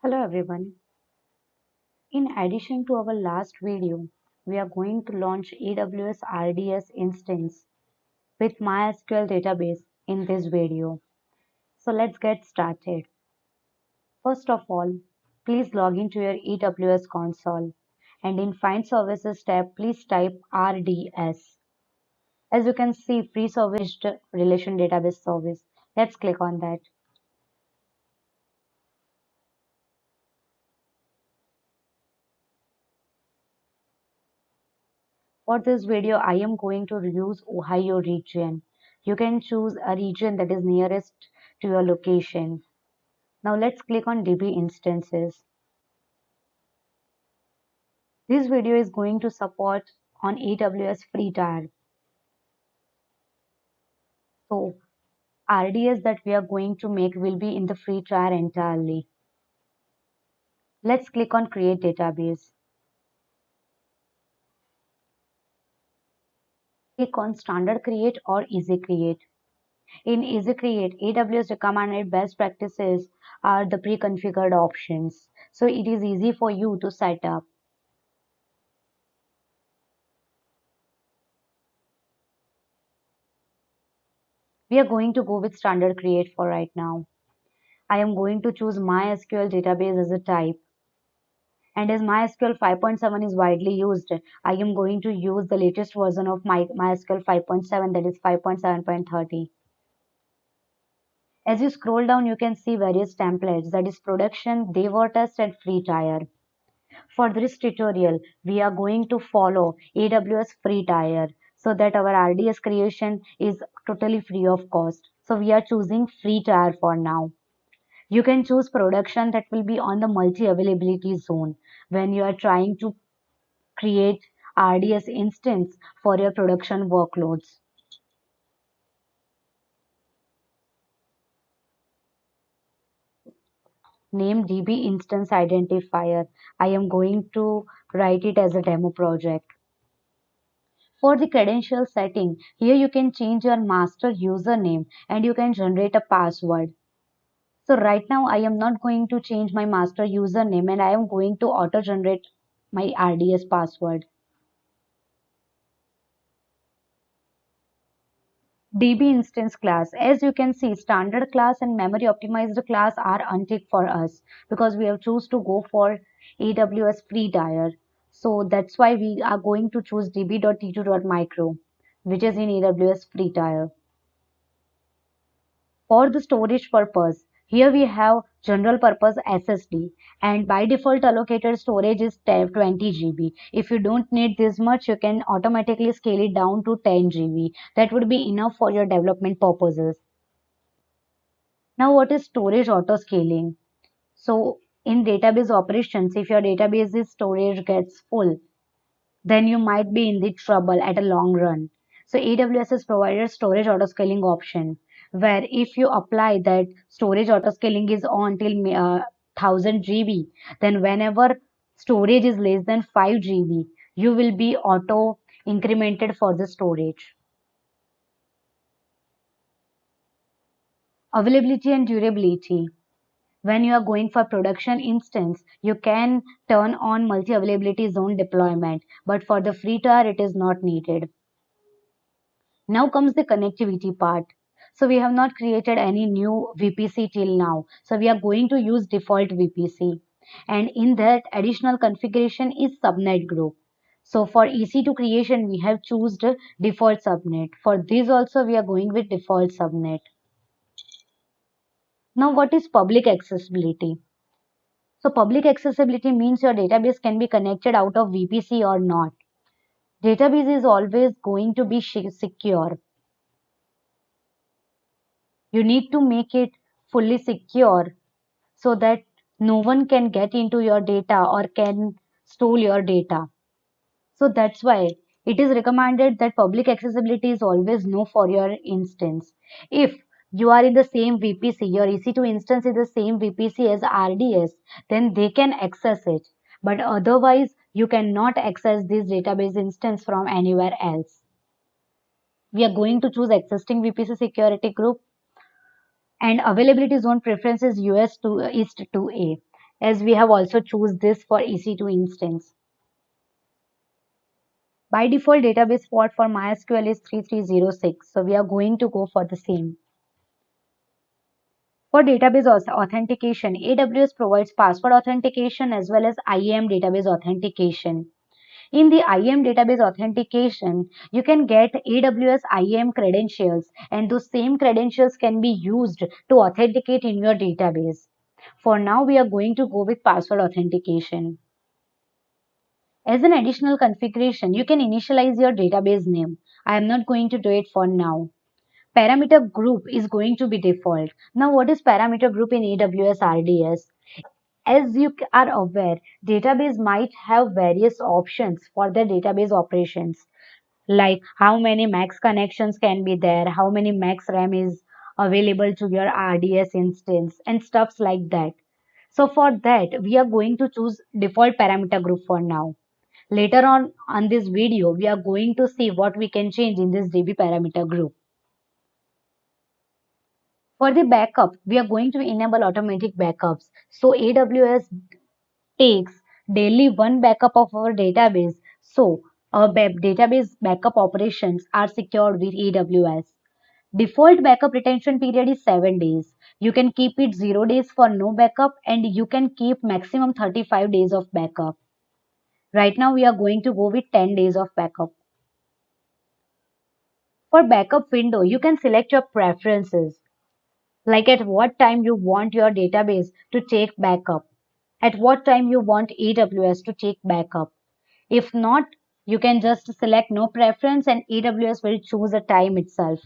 Hello everyone. In addition to our last video, we are going to launch AWS RDS instance with MySQL database in this video. So let's get started. First of all, please log into your AWS console and in Find Services tab, please type RDS. As you can see, free service relation database service. Let's click on that. For this video, I am going to use Ohio region. You can choose a region that is nearest to your location. Now let's click on DB instances. This video is going to support on AWS free tier. So RDS that we are going to make will be in the free tier entirely. Let's click on create database. Click on standard create or easy create. In easy create, AWS recommended best practices are the pre-configured options. So it is easy for you to set up. We are going to go with standard create for right now. I am going to choose MySQL database as a type. And as MySQL 5.7 is widely used, I am going to use the latest version of MySQL 5.7, that is 5.7.30. As you scroll down, you can see various templates, that is production, Devo test and free tier. For this tutorial, we are going to follow AWS free tier so that our RDS creation is totally free of cost. So we are choosing free tier for now. You can choose production, that will be on the multi-availability zone when you are trying to create RDS instance for your production workloads. Name DB instance identifier. I am going to write it as a demo project. For the credential setting, here you can change your master username and you can generate a password. So right now I am not going to change my master username and I am going to auto generate my RDS password. DB instance class. As you can see, standard class and memory optimized class are unticked for us because we have choose to go for AWS free tier. So that's why we are going to choose db.t2.micro, which is in AWS free tier. For the storage purpose, here we have general purpose SSD and by default allocated storage is 20 GB. If you don't need this much, you can automatically scale it down to 10 GB. That would be enough for your development purposes. Now what is storage auto scaling? So in database operations, if your database's storage gets full, then you might be in the trouble at a long run. So AWS has provided storage autoscaling option where if you apply that storage autoscaling is on till 1000 GB, then whenever storage is less than 5 GB, you will be auto incremented for the storage. Availability and durability. When you are going for production instance, you can turn on multi-availability zone deployment, but for the free tier, it is not needed. Now comes the connectivity part. So we have not created any new VPC till now. So we are going to use default VPC. And in that additional configuration is subnet group. So for EC2 creation, we have chosen default subnet. For this also, we are going with default subnet. Now what is public accessibility? So public accessibility means your database can be connected out of VPC or not. Database is always going to be secure. You need to make it fully secure so that no one can get into your data or can steal your data. So that's why it is recommended that public accessibility is always no for your instance. If you are in the same VPC, your EC2 instance is the same VPC as RDS, then they can access it. But otherwise, you cannot access this database instance from anywhere else. We are going to choose existing VPC security group and availability zone preference is US to East 2A. as we have also choose this for EC2 instance. By default, database port for MySQL is 3306. So we are going to go for the same. For database authentication, AWS provides password authentication as well as IAM database authentication. In the IAM database authentication, you can get AWS IAM credentials, and those same credentials can be used to authenticate in your database. For now, we are going to go with password authentication. As an additional configuration, you can initialize your database name. I am not going to do it for now. Parameter group is going to be default. Now, what is parameter group in AWS RDS? As you are aware, database might have various options for the database operations, like how many max connections can be there, how many max RAM is available to your RDS instance, and stuffs like that. So for that, we are going to choose default parameter group for now. Later on this video, we are going to see what we can change in this DB parameter group. For the backup, we are going to enable automatic backups. So AWS takes daily one backup of our database. So our database backup operations are secured with AWS. Default backup retention period is 7 days. You can keep it 0 days for no backup, and you can keep maximum 35 days of backup. Right now we are going to go with 10 days of backup. For backup window, you can select your preferences, like at what time you want your database to take backup, at what time you want AWS to take backup. If not, you can just select no preference and AWS will choose a time itself.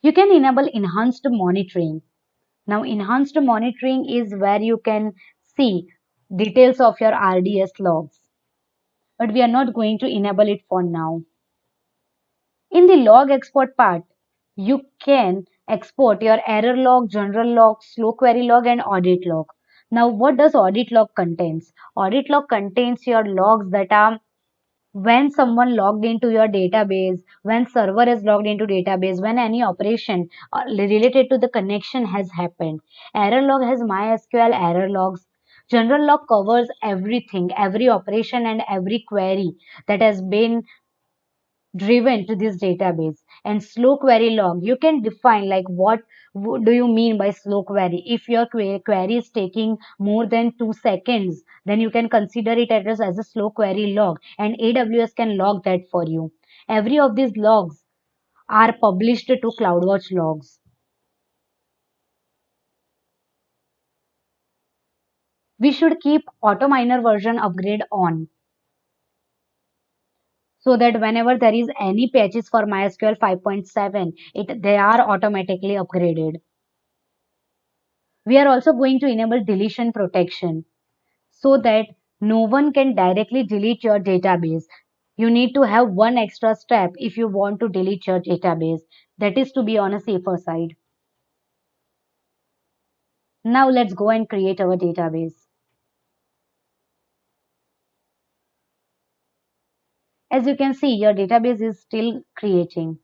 You can enable enhanced monitoring. Now, enhanced monitoring is where you can see details of your RDS logs, but we are not going to enable it for now. In the log export part, you can export your error log, general log, slow query log, and audit log. Now, what does audit log contains? Audit log contains your logs that are when someone logged into your database, when server is logged into database, when any operation related to the connection has happened. Error log has MySQL error logs. General log covers everything, every operation and every query that has been driven to this database. And slow query log, you can define like what do you mean by slow query. If your query is taking more than 2 seconds, then you can consider it as a slow query log, and AWS can log that for you. Every of these logs are published to CloudWatch logs. We should keep auto miner version upgrade on, so that whenever there is any patches for MySQL 5.7, they are automatically upgraded. We are also going to enable deletion protection so that no one can directly delete your database. You need to have one extra step if you want to delete your database. That is to be on a safer side. Now let's go and create our database. As you can see, your database is still creating.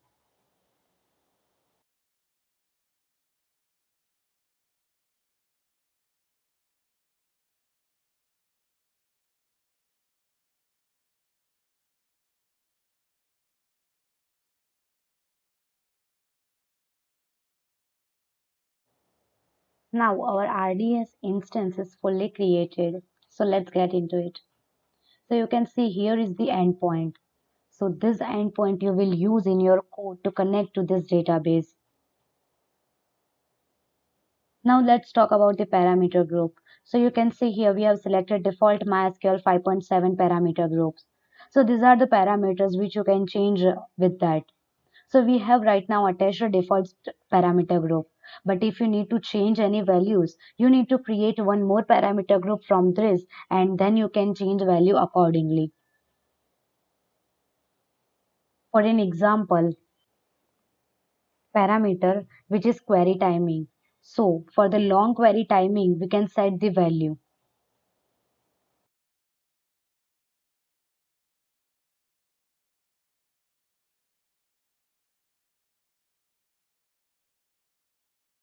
Now our RDS instance is fully created. So let's get into it. So you can see here is the endpoint. So this endpoint you will use in your code to connect to this database. Now let's talk about the parameter group. So you can see here we have selected default MySQL 5.7 parameter groups. So these are the parameters which you can change with that. So we have right now attached a default parameter group. But if you need to change any values, you need to create one more parameter group from this, and then you can change value accordingly. For an example, parameter which is query timing. So for the long query timing, we can set the value.